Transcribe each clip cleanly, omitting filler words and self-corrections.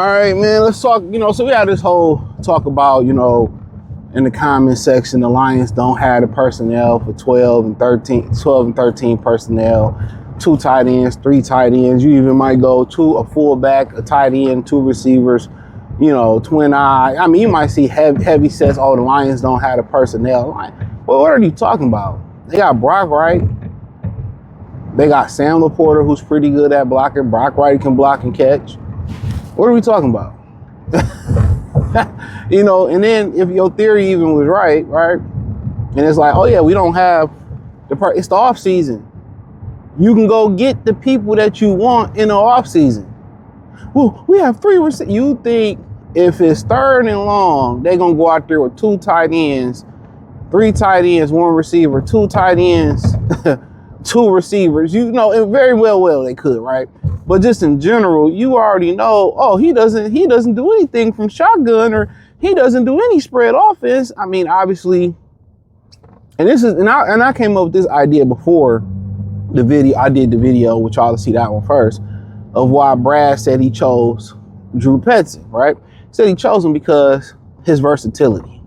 right, man, let's talk, so we had this whole talk about, in the comment section, the Lions don't have the personnel for 12 and 13 personnel, 2 tight ends, 3 tight ends. You even might go to a fullback, a tight end, 2 receivers, twin eye. I mean, you might see heavy sets, oh, the Lions don't have the personnel. Well, what are you talking about? They got Brock Wright. They got Sam Laporta, who's pretty good at blocking. Brock Wright can block and catch. What are we talking about? And then if your theory even was right? And it's like, oh yeah, we don't have it's the off season. You can go get the people that you want in the off season. Well, we have 3 receivers. You think if it's 3rd and long, they're gonna go out there with 2 tight ends, 3 tight ends, 1 receiver, 2 tight ends, 2 receivers. And very well they could, right? But just in general, you already know, oh, he doesn't do anything from shotgun, or he doesn't do any spread offense. I mean, obviously, and I came up with this idea before the video. I did the video, which y'all see that one first, of why Brad said he chose Drew Petzing, right? Said he chose him because his versatility.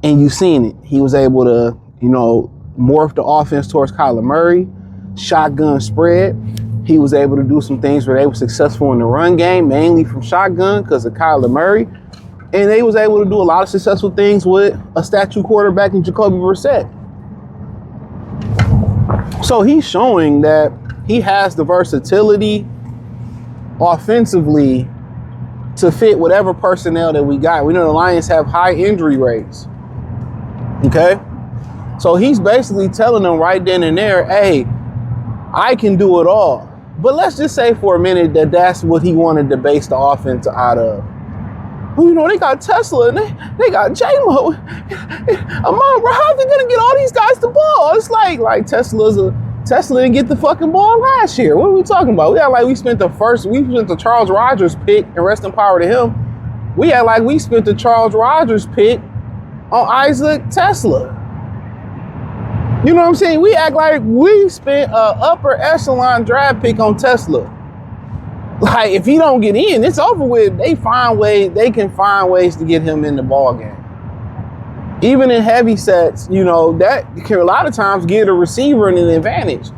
And you've seen it. He was able to, morph the offense towards Kyler Murray, shotgun spread. He was able to do some things where they were successful in the run game, mainly from shotgun because of Kyler Murray. And they was able to do a lot of successful things with a statue quarterback in Jacoby Brissett. So he's showing that he has the versatility offensively to fit whatever personnel that we got. We know the Lions have high injury rates. Okay? So he's basically telling them right then and there, hey, I can do it all. But let's just say for a minute that that's what he wanted to base the offense out of. Well, they got Tesla and they got J-Mo. How are they going to get all these guys the ball? It's like Tesla didn't get the fucking ball last year. What are we talking about? We spent the Charles Rogers pick, and rest in power to him. We spent the Charles Rogers pick on Isaac Tesla. You know what I'm saying? We act like we spent an upper echelon draft pick on Tesla. Like, if he don't get in, it's over with. They can find ways to get him in the ball game. Even in heavy sets, that can a lot of times give a receiver an advantage.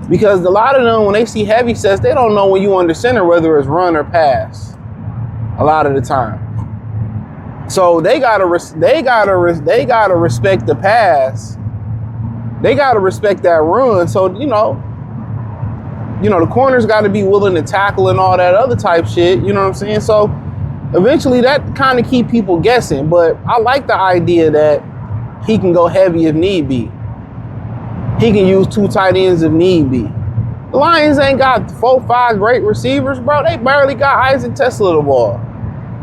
Because a lot of them, when they see heavy sets, they don't know when you under center whether it's run or pass. A lot of the time. So they gotta respect the pass. They got to respect that run. So, the corners got to be willing to tackle and all that other type shit. You know what I'm saying? So eventually that kind of keep people guessing. But I like the idea that he can go heavy if need be. He can use 2 tight ends if need be. The Lions ain't got 4-5 great receivers, bro. They barely got Isaac Tesla the ball.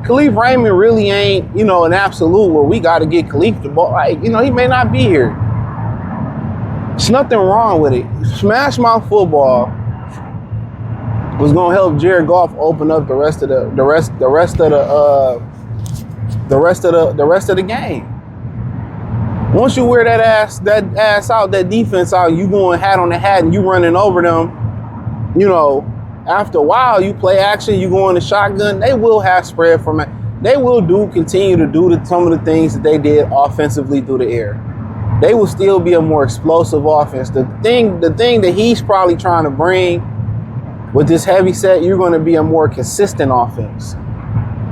Khalif Raymond really ain't, an absolute where we got to get Khalif the ball. He may not be here. There's nothing wrong with it. Smash Mouth football was gonna help Jared Goff open up the rest of the game. Once you wear that ass out, that defense out, you going hat on the hat and you running over them. After a while, you play action, you go in the shotgun. They will have spread from it. They will continue to do some of the things that they did offensively through the air. They will still be a more explosive offense. The thing that he's probably trying to bring with this heavy set, you're going to be a more consistent offense.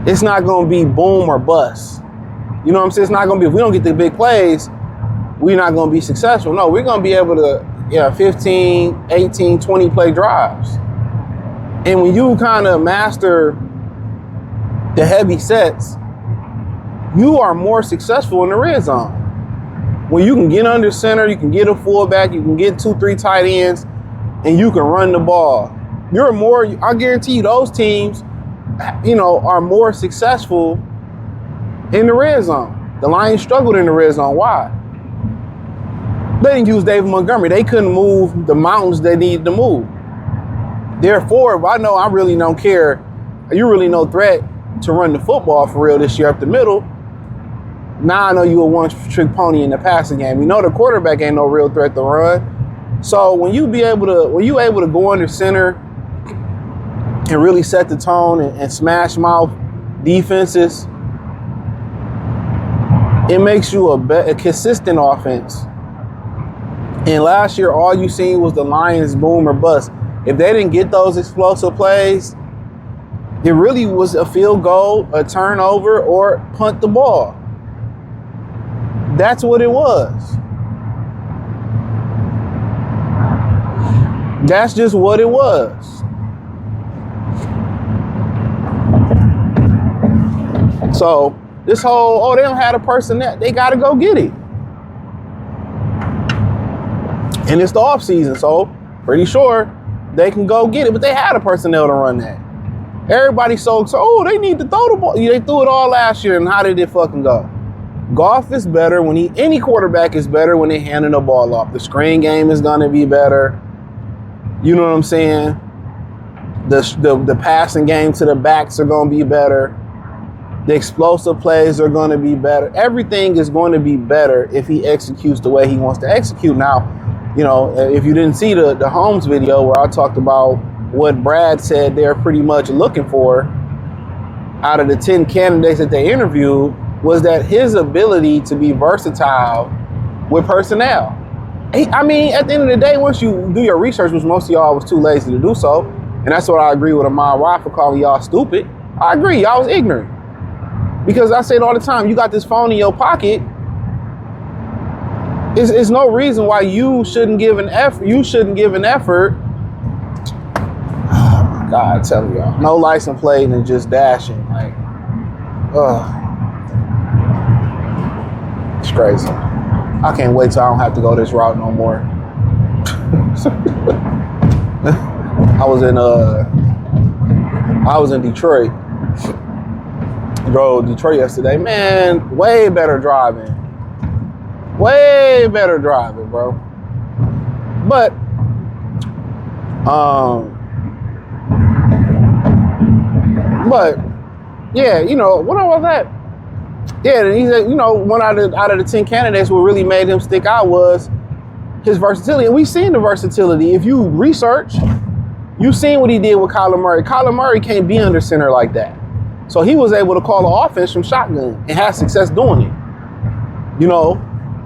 It's not going to be boom or bust. You know what I'm saying? It's not going to be, if we don't get the big plays, we're not going to be successful. No, we're going to be able to, 15, 18, 20 play drives. And when you kind of master the heavy sets, you are more successful in the red zone. When you can get under center, you can get a fullback, you can get 2-3 tight ends, and you can run the ball. I guarantee you those teams, are more successful in the red zone. The Lions struggled in the red zone. Why? They didn't use David Montgomery. They couldn't move the mountains they needed to move. Therefore, I know I really don't care. You're really no threat to run the football for real this year up the middle. Now I know you a one-trick pony in the passing game. We know the quarterback ain't no real threat to run. So when you able to go under center and really set the tone and smash mouth defenses, it makes you a consistent offense. And last year, all you seen was the Lions boom or bust. If they didn't get those explosive plays, it really was a field goal, a turnover, or punt the ball. That's what it was. That's just what it was. So this whole, they don't have a person that they got to go get it. And it's the off season, so pretty sure they can go get it. But they had a personnel to run that. Everybody's so they need to throw the ball. They threw it all last year, and how did it fucking go? Goff is better when any quarterback is better when they handing the ball off. The screen game is gonna be better. You know what I'm saying? The passing game to the backs are gonna be better. The explosive plays are gonna be better. Everything is going to be better if he executes the way he wants to execute. Now, you know, if you didn't see the Holmes video where I talked about what Brad said they're pretty much looking for out of the 10 candidates that they interviewed, was that his ability to be versatile with personnel. I mean, at the end of the day, once you do your research, which most of y'all was too lazy to do so, and that's what I agree with Amon Ra for calling y'all stupid. I agree, y'all was ignorant. Because I say it all the time, you got this phone in your pocket. It's no reason why you shouldn't give an effort. Oh my God, I tell y'all, no license plate and just dashing. Like, it's crazy. I can't wait till I don't have to go this route no more. I was in Detroit. Drove Detroit yesterday. Man, way better driving. Way better driving, bro. But yeah, you know, what was that? Yeah, he said, you know, one out of the 10 candidates, what really made him stick out was his versatility. And we've seen the versatility. If you research, you've seen what he did with Kyler Murray. Kyler Murray can't be under center like that. So he was able to call the offense from shotgun and have success doing it. You know,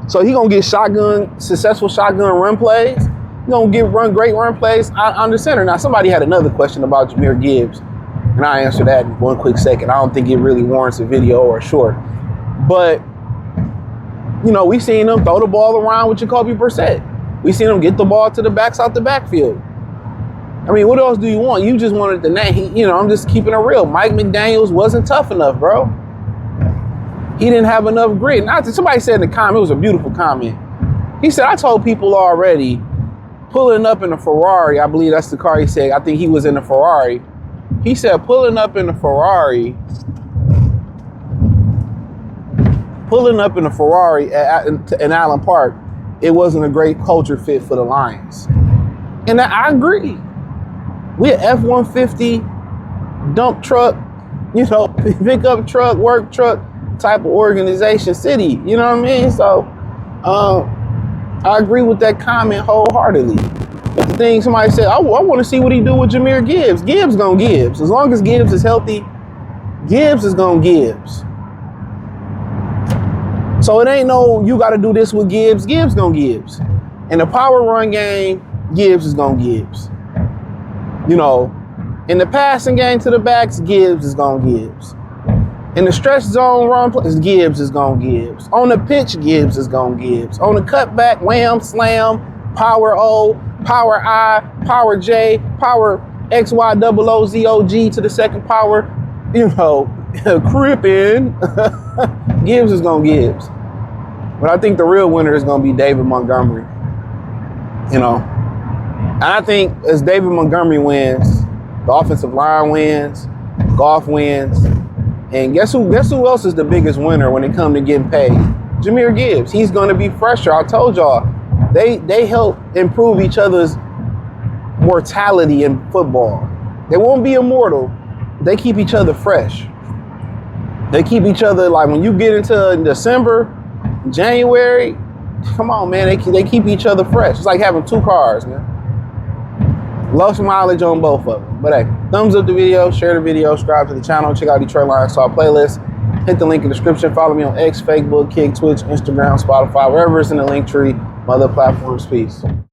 so he gonna get successful shotgun run plays. He gonna run great run plays under center. Now, somebody had another question about Jahmyr Gibbs, and I answered that in one quick second. I don't think it really warrants a video or a short. But, you know, we seen him throw the ball around with Jacoby Brissett. We seen him get the ball to the backs out the backfield. I mean, what else do you want? You just wanted the name. You know, I'm just keeping it real. Mike McDaniels wasn't tough enough, bro. He didn't have enough grit. Now, somebody said in the comment, it was a beautiful comment. He said, I told people already, pulling up in a Ferrari, I believe that's the car he said. I think he was in a Ferrari. He said, pulling up in a Ferrari in Allen Park, it wasn't a great culture fit for the Lions. And I agree. We're F-150 dump truck, you know, pickup truck, work truck type of organization city. You know what I mean? So I agree with that comment wholeheartedly. But the thing somebody said, I want to see what he do with Jahmyr Gibbs. Gibbs gonna Gibbs. As long as Gibbs is healthy, Gibbs is gonna Gibbs. So it ain't no, you got to do this with Gibbs. Gibbs gonna Gibbs. In the power run game, Gibbs is gonna Gibbs. You know, in the passing game to the backs, Gibbs is gonna Gibbs. In the stretch zone run plays, Gibbs is gonna Gibbs. On the pitch, Gibbs is gonna Gibbs. On the cutback, wham, slam, power O, power I, power J, power XYOOZOG to the second power, you know, crippin', Gibbs is gonna Gibbs. But I think the real winner is gonna be David Montgomery. You know. And I think as David Montgomery wins, the offensive line wins, Goff wins, and guess who else is the biggest winner when it comes to getting paid? Jahmyr Gibbs. He's gonna be fresher. I told y'all, they help improve each other's mortality in football. They won't be immortal. They keep each other fresh. They keep each other, like when you get into December, January, come on, man, they keep each other fresh. It's like having two cars, man. Low mileage on both of them. But hey, thumbs up the video, share the video, subscribe to the channel, check out Detroit Lions Talk playlist. Hit the link in the description. Follow me on X, Facebook, Kick, Twitch, Instagram, Spotify, wherever it's in the link tree. Other platforms. Peace.